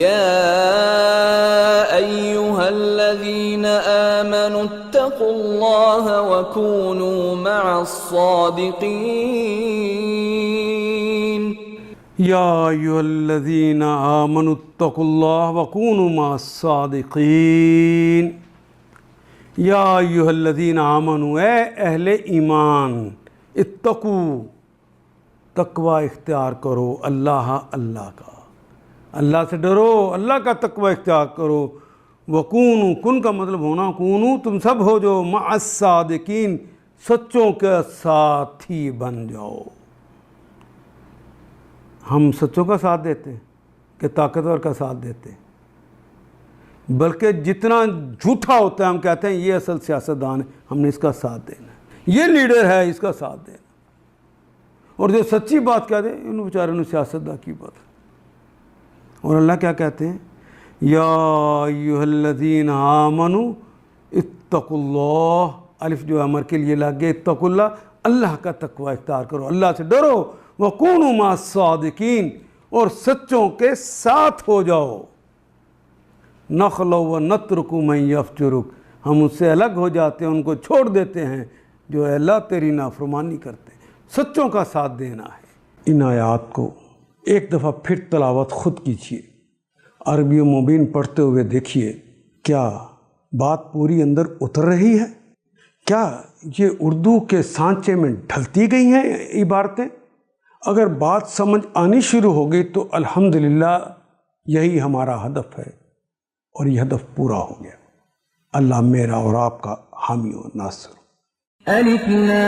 يا أيها الذين آمنوا اتقوا الله وكونوا مع الصادقين يا أيها الذين آمنوا اتقوا الله وكونوا مع الصادقين یا ایھا الذین آمنوا، اے اہل ایمان، اتقو، تقوی اختیار کرو اللہ کا، اللہ سے ڈرو، اللہ کا تقوی اختیار کرو۔ وکونو، کن کا مطلب ہونا، کونو تم سب ہو جو مع الصادقین، سچوں کے ساتھی بن جاؤ۔ ہم سچوں کا ساتھ دیتے ہیں کہ طاقتور کا ساتھ دیتے ہیں؟ بلکہ جتنا جھوٹا ہوتا ہے ہم کہتے ہیں یہ اصل سیاستدان ہے، ہم نے اس کا ساتھ دینا ہے، یہ لیڈر ہے، اس کا ساتھ دینا۔ اور جو سچی بات کہتے ہیں انہوں بیچاروں نے سیاستدان کی بات ہے۔ اور اللہ کیا کہتے ہیں؟ یا ایھا الذین آمنوا اتقوا اللہ، الف جو امر کے لیے لگ گئے، اتقوا اللہ، اللہ کا تقوی اختیار کرو، اللہ سے ڈرو، وکونوا مع الصادقین، اور سچوں کے ساتھ ہو جاؤ۔ نخلو و نترک من یفجرک، ہم اس سے الگ ہو جاتے ہیں، ان کو چھوڑ دیتے ہیں جو اے اللہ تیری نافرمانی کرتے ہیں۔ سچوں کا ساتھ دینا ہے۔ ان آیات کو ایک دفعہ پھر تلاوت خود کیجیے، عربی و مبین پڑھتے ہوئے دیکھیے، کیا بات پوری اندر اتر رہی ہے؟ کیا یہ اردو کے سانچے میں ڈھلتی گئی ہیں عبارتیں؟ اگر بات سمجھ آنی شروع ہو گئی تو الحمدللہ یہی ہمارا ہدف ہے، اور یہ ہدف پورا ہو گیا۔ اللہ میرا اور آپ کا حامی و ناصر۔ الف لام